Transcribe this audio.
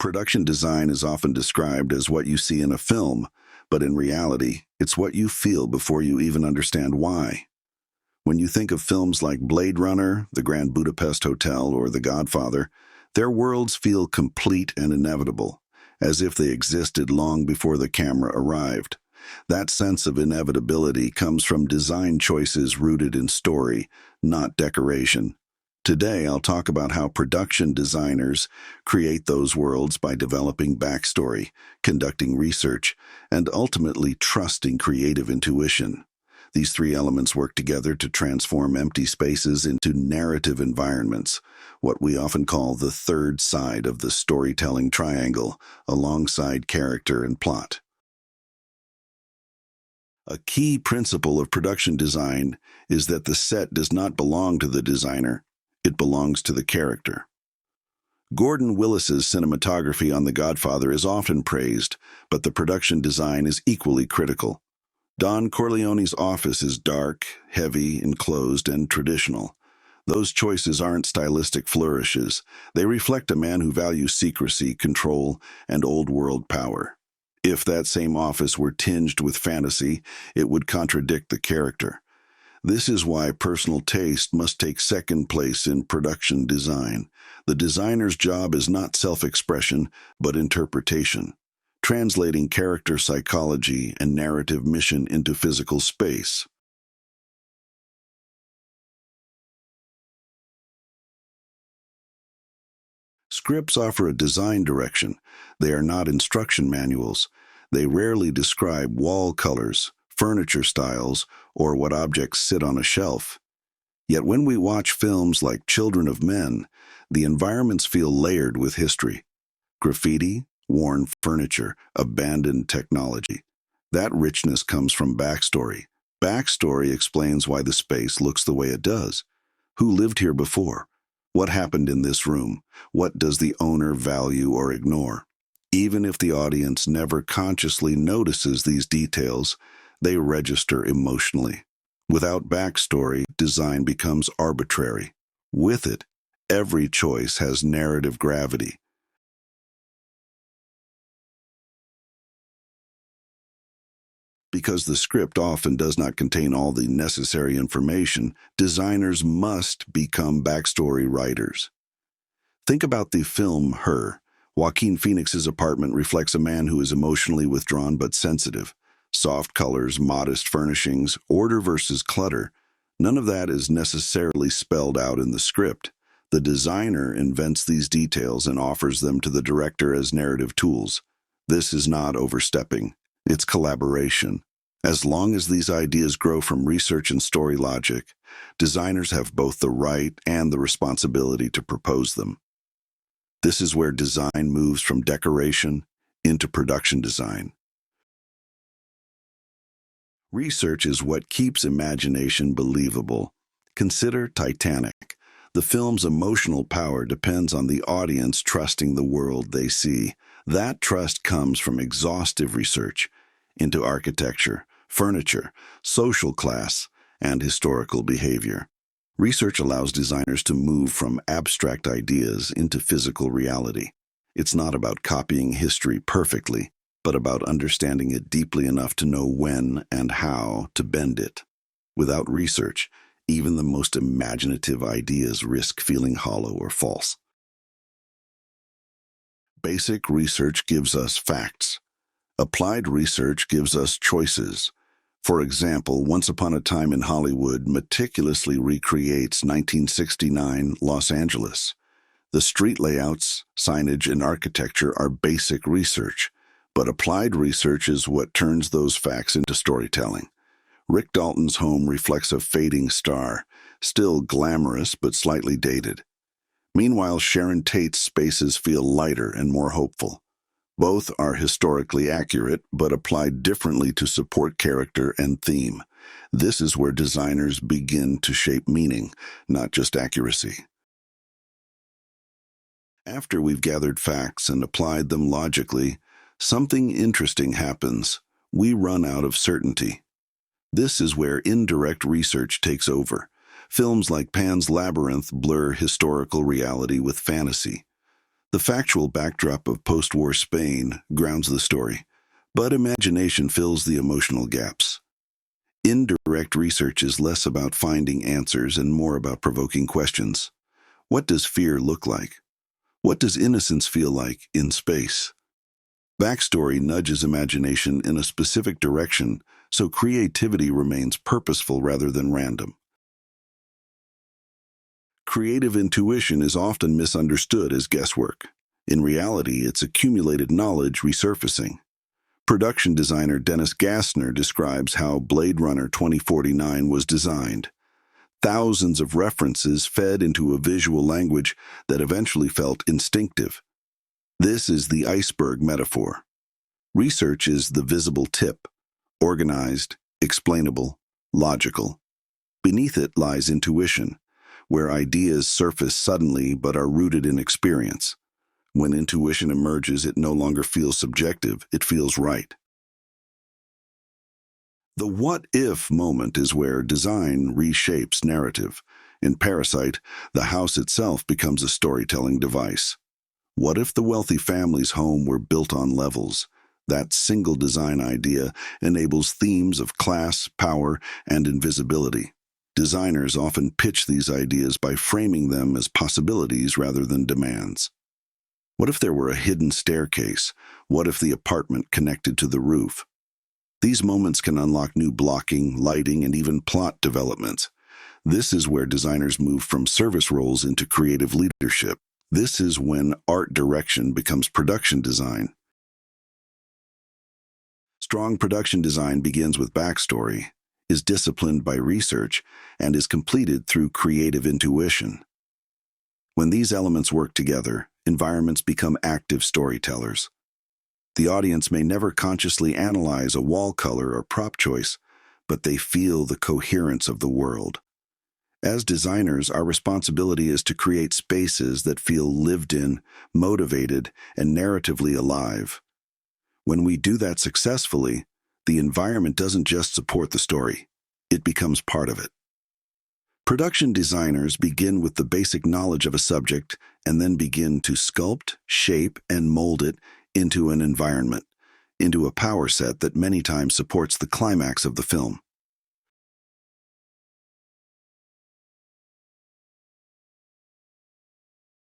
Production design is often described as what you see in a film, but in reality, it's what you feel before you even understand why. When you think of films like Blade Runner, The Grand Budapest Hotel, or The Godfather, their worlds feel complete and inevitable, as if they existed long before the camera arrived. That sense of inevitability comes from design choices rooted in story, not decoration. Today, I'll talk about how production designers create those worlds by developing backstory, conducting research, and ultimately trusting creative intuition. These three elements work together to transform empty spaces into narrative environments, what we often call the third side of the storytelling triangle, alongside character and plot. A key principle of production design is that the set does not belong to the designer, it belongs to the character. Gordon Willis's cinematography on The Godfather is often praised, but the production design is equally critical. Don Corleone's office is dark, heavy, enclosed, and traditional. Those choices aren't stylistic flourishes. They reflect a man who values secrecy, control, and old-world power. If that same office were tinged with fantasy, it would contradict the character. This is why personal taste must take second place in production design. The designer's job is not self-expression, but interpretation, translating character psychology and narrative mission into physical space. Scripts offer a design direction. They are not instruction manuals. They rarely describe wall colors, furniture styles, or what objects sit on a shelf. Yet when we watch films like Children of Men, the environments feel layered with history. Graffiti, worn furniture, abandoned technology. That richness comes from backstory. Backstory explains why the space looks the way it does. Who lived here before? What happened in this room? What does the owner value or ignore? Even if the audience never consciously notices these details, they register emotionally. Without backstory, design becomes arbitrary. With it, every choice has narrative gravity. Because the script often does not contain all the necessary information, designers must become backstory writers. Think about the film Her. Joaquin Phoenix's apartment reflects a man who is emotionally withdrawn but sensitive. Soft colors, modest furnishings, order versus clutter. None of that is necessarily spelled out in the script. The designer invents these details and offers them to the director as narrative tools. This is not overstepping. It's collaboration. As long as these ideas grow from research and story logic, designers have both the right and the responsibility to propose them. This is where design moves from decoration into production design. Research is what keeps imagination believable. Consider Titanic. The film's emotional power depends on the audience trusting the world they see. That trust comes from exhaustive research into architecture, furniture, social class, and historical behavior. Research allows designers to move from abstract ideas into physical reality. It's not about copying history perfectly, but about understanding it deeply enough to know when and how to bend it. Without research, even the most imaginative ideas risk feeling hollow or false. Basic research gives us facts. Applied research gives us choices. For example, Once Upon a Time in Hollywood meticulously recreates 1969 Los Angeles. The street layouts, signage, and architecture are basic research, but applied research is what turns those facts into storytelling. Rick Dalton's home reflects a fading star, still glamorous but slightly dated. Meanwhile, Sharon Tate's spaces feel lighter and more hopeful. Both are historically accurate, but applied differently to support character and theme. This is where designers begin to shape meaning, not just accuracy. After we've gathered facts and applied them logically, something interesting happens. We run out of certainty. This is where indirect research takes over. Films like Pan's Labyrinth blur historical reality with fantasy. The factual backdrop of post-war Spain grounds the story, but imagination fills the emotional gaps. Indirect research is less about finding answers and more about provoking questions. What does fear look like? What does innocence feel like in space? Backstory nudges imagination in a specific direction, so creativity remains purposeful rather than random. Creative intuition is often misunderstood as guesswork. In reality, it's accumulated knowledge resurfacing. Production designer Dennis Gassner describes how Blade Runner 2049 was designed. Thousands of references fed into a visual language that eventually felt instinctive. This is the iceberg metaphor. Research is the visible tip, organized, explainable, logical. Beneath it lies intuition, where ideas surface suddenly but are rooted in experience. When intuition emerges, it no longer feels subjective, it feels right. The what-if moment is where design reshapes narrative. In Parasite, the house itself becomes a storytelling device. What if the wealthy family's home were built on levels? That single design idea enables themes of class, power, and invisibility. Designers often pitch these ideas by framing them as possibilities rather than demands. What if there were a hidden staircase? What if the apartment connected to the roof? These moments can unlock new blocking, lighting, and even plot developments. This is where designers move from service roles into creative leadership. This is when art direction becomes production design. Strong production design begins with backstory, is disciplined by research, and is completed through creative intuition. When these elements work together, environments become active storytellers. The audience may never consciously analyze a wall color or prop choice, but they feel the coherence of the world. As designers, our responsibility is to create spaces that feel lived in, motivated, and narratively alive. When we do that successfully, the environment doesn't just support the story, it becomes part of it. Production designers begin with the basic knowledge of a subject and then begin to sculpt, shape, and mold it into an environment, into a power set that many times supports the climax of the film.